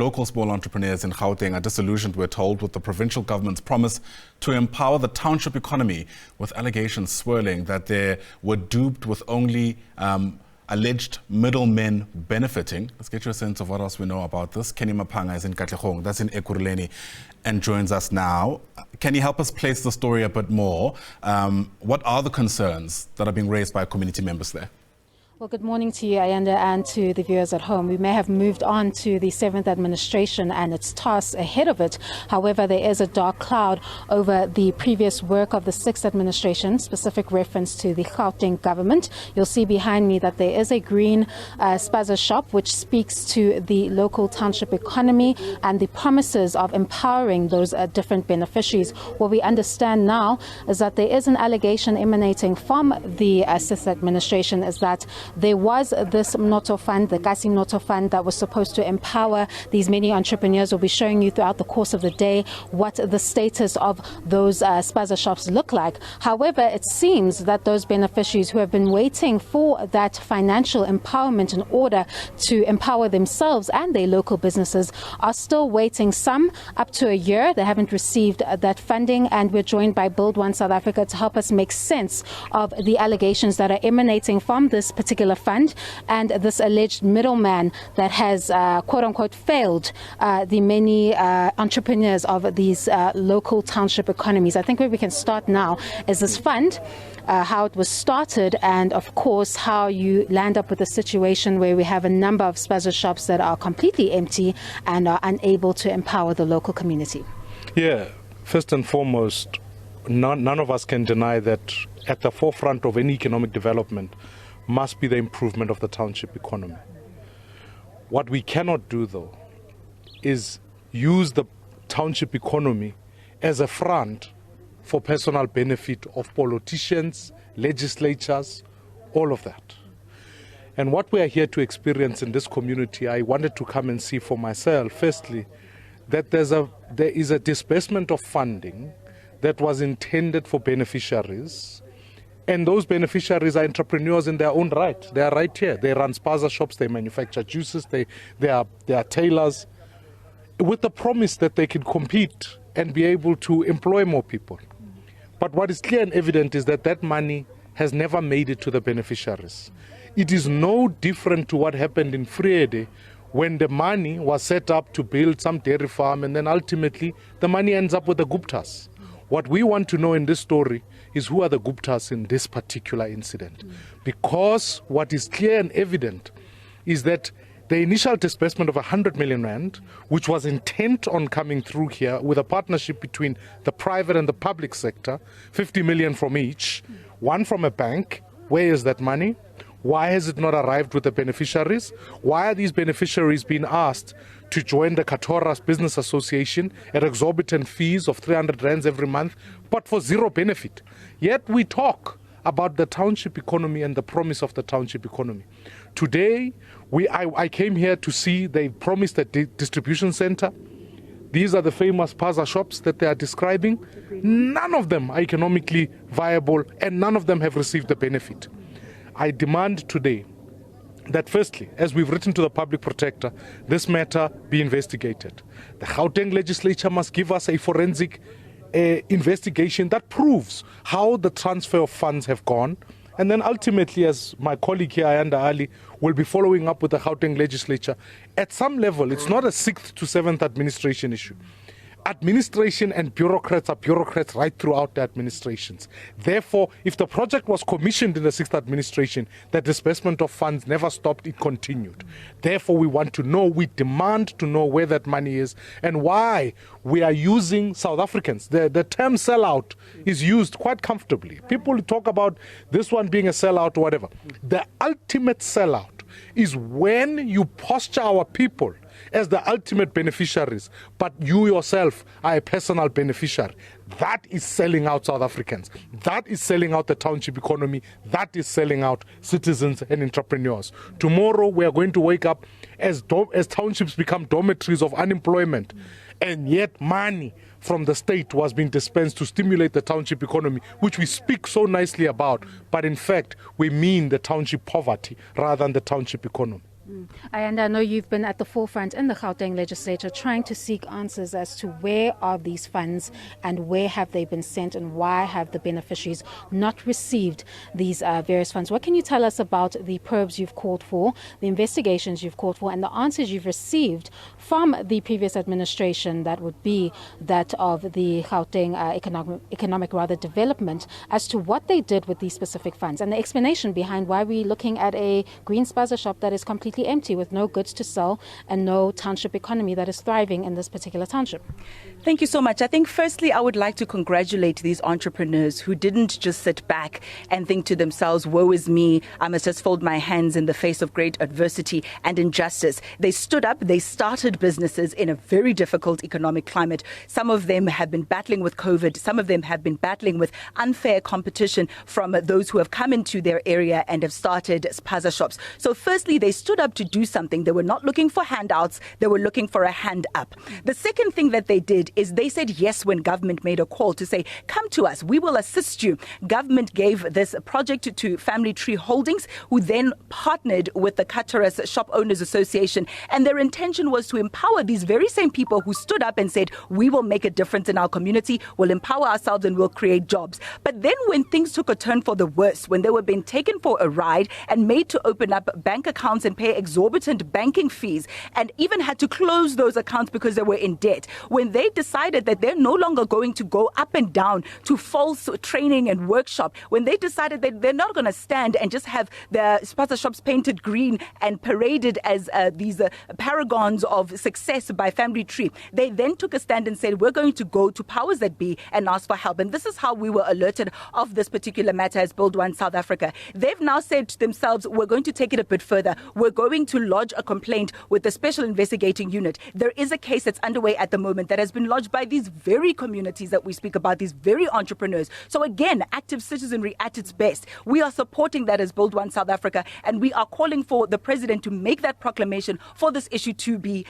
Local small entrepreneurs in Gauteng are disillusioned, we're told, with the provincial government's promise to empower the township economy, with allegations swirling that they were duped with only alleged middlemen benefiting. Let's get you a sense of what else we know about this. Canny Maphanga is in Katlehong, that's in Ekurhuleni, and joins us now. Can you help us place the story a bit more? What are the concerns that are being raised by community members there? Well, good morning to you, Ayanda, and to the viewers at home. We may have moved on to the 7th administration and its tasks ahead of it. However, there is a dark cloud over the previous work of the 6th administration, specific reference to the Gauteng government. You'll see behind me that there is a green spaza shop which speaks to the local township economy and the promises of empowering those different beneficiaries. What we understand now is that there is an allegation emanating from the 6th administration is that there was this Mnoto fund, the Kasi Mnoto fund, that was supposed to empower these many entrepreneurs. We'll be showing you throughout the course of the day what the status of those spaza shops look like. However, it seems that those beneficiaries who have been waiting for that financial empowerment in order to empower themselves and their local businesses are still waiting, some up to a year. They haven't received that funding, and we're joined by Build One South Africa to help us make sense of the allegations that are emanating from this particular fund and this alleged middleman that has quote-unquote failed the many entrepreneurs of these local township economies. I think where we can start now is this fund, how it was started, and of course how you land up with a situation where we have a number of spaza shops that are completely empty and are unable to empower the local community. Yeah, first and foremost, none of us can deny that at the forefront of any economic development must be the improvement of the township economy. What we cannot do, though, is use the township economy as a front for personal benefit of politicians, legislatures, all of that. And what we are here to experience in this community, I wanted to come and see for myself, firstly, that there is a disbursement of funding that was intended for beneficiaries. And those beneficiaries are entrepreneurs in their own right. They are right here. They run spaza shops, they manufacture juices, they are tailors, with the promise that they can compete and be able to employ more people. But what is clear and evident is that that money has never made it to the beneficiaries. It is no different to what happened in Friede, when the money was set up to build some dairy farm, and then ultimately the money ends up with the Guptas. What we want to know in this story is who are the Guptas in this particular incident. Because what is clear and evident is that the initial disbursement of 100 million rand, which was intent on coming through here with a partnership between the private and the public sector, 50 million from each, one from a bank. Where is that money? Why has it not arrived with the beneficiaries? Why are these beneficiaries being asked to join the Katoras Business Association at exorbitant fees of 300 rands every month, but for zero benefit? Yet we talk about the township economy and the promise of the township economy. Today, I came here to see they promised a distribution center. These are the famous spaza shops that they are describing. None of them are economically viable, and none of them have received the benefit. I demand today that firstly, as we've written to the public protector, this matter be investigated. The Gauteng legislature must give us a forensic investigation that proves how the transfer of funds have gone. And then ultimately, as my colleague here, Ayanda Ali, will be following up with the Gauteng legislature, at some level, it's not a 6th to 7th administration issue. Administration and bureaucrats are bureaucrats right throughout the administrations. Therefore, if the project was commissioned in the 6th administration, the disbursement of funds never stopped, it continued. Therefore, we want to know, we demand to know where that money is and why we are using South Africans. The term sellout is used quite comfortably. People talk about this one being a sellout or whatever. The ultimate sellout is when you posture our people as the ultimate beneficiaries, but you yourself are a personal beneficiary. That is selling out South Africans. That is selling out the township economy. That is selling out citizens and entrepreneurs. Tomorrow we are going to wake up as townships become dormitories of unemployment, and yet money from the state was being dispensed to stimulate the township economy, which we speak so nicely about, but in fact we mean the township poverty rather than the township economy. And I know you've been at the forefront in the Gauteng legislature trying to seek answers as to where are these funds and where have they been sent and why have the beneficiaries not received these various funds. What can you tell us about the probes you've called for, the investigations you've called for, and the answers you've received from the previous administration, that would be that of the Gauteng economic development, as to what they did with these specific funds and the explanation behind why we're looking at a green spaza shop that is completely empty with no goods to sell and no township economy that is thriving in this particular township? Thank you so much. I think firstly, I would like to congratulate these entrepreneurs who didn't just sit back and think to themselves, woe is me, I must just fold my hands in the face of great adversity and injustice. They stood up, they started businesses in a very difficult economic climate. Some of them have been battling with COVID. Some of them have been battling with unfair competition from those who have come into their area and have started spaza shops. So firstly, they stood up to do something. They were not looking for handouts. They were looking for a hand up. The second thing that they did is they said yes when government made a call to say, come to us, we will assist you. Government gave this project to Family Tree Holdings, who then partnered with the Qatar's Shop Owners Association. And their intention was to empower these very same people who stood up and said, we will make a difference in our community, we'll empower ourselves and we'll create jobs. But then when things took a turn for the worse, when they were being taken for a ride and made to open up bank accounts and pay exorbitant banking fees, and even had to close those accounts because they were in debt, when they decided that they're no longer going to go up and down to false training and workshop, when they decided that they're not going to stand and just have the spaza shops painted green and paraded as these paragons of success by Family Tree, they then took a stand and said, we're going to go to powers that be and ask for help. And this is how we were alerted of this particular matter as Build One South Africa. They've now said to themselves, we're going to take it a bit further. We're going to lodge a complaint with the Special Investigating Unit. There is a case that's underway at the moment that has been lodged by these very communities that we speak about, these very entrepreneurs. So again, active citizenry at its best. We are supporting that as Build One South Africa, and we are calling for the president to make that proclamation for this issue to be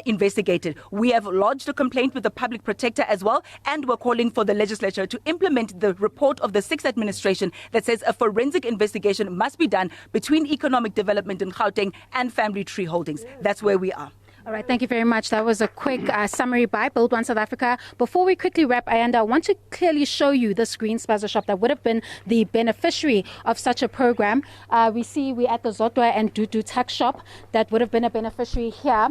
investigated. We have lodged a complaint with the public protector as well, and we're calling for the legislature to implement the report of the 6th administration that says a forensic investigation must be done between economic development in Gauteng and Family Tree Holdings. That's where we are. All right, thank you very much. That was a quick summary by Build One South Africa. Before we quickly wrap, Ayanda, I want to clearly show you this green spaza shop that would have been the beneficiary of such a program. We see we're at the Zotwa and Dudu tax shop that would have been a beneficiary here.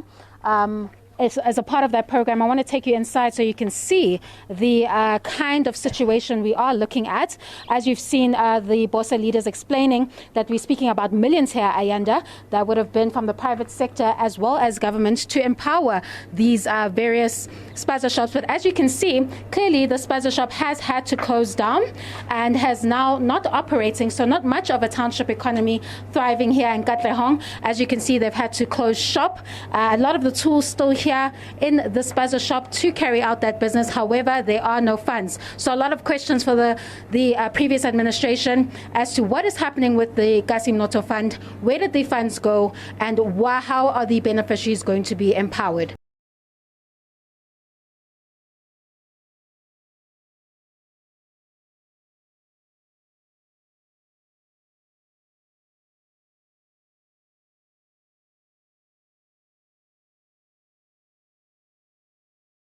As a part of that program, I want to take you inside so you can see the kind of situation we are looking at. As you've seen the Bosa leaders explaining that we're speaking about millions here, Ayanda, that would have been from the private sector as well as government to empower these various spaza shops. But as you can see, clearly the spaza shop has had to close down and has now not operating, so not much of a township economy thriving here in Katlehong. As you can see, they've had to close shop. A lot of the tools still here in the spaza shop to carry out that business. However, there are no funds. So a lot of questions for the previous administration as to what is happening with the Kasi Mnoto Fund, where did the funds go, and how are the beneficiaries going to be empowered?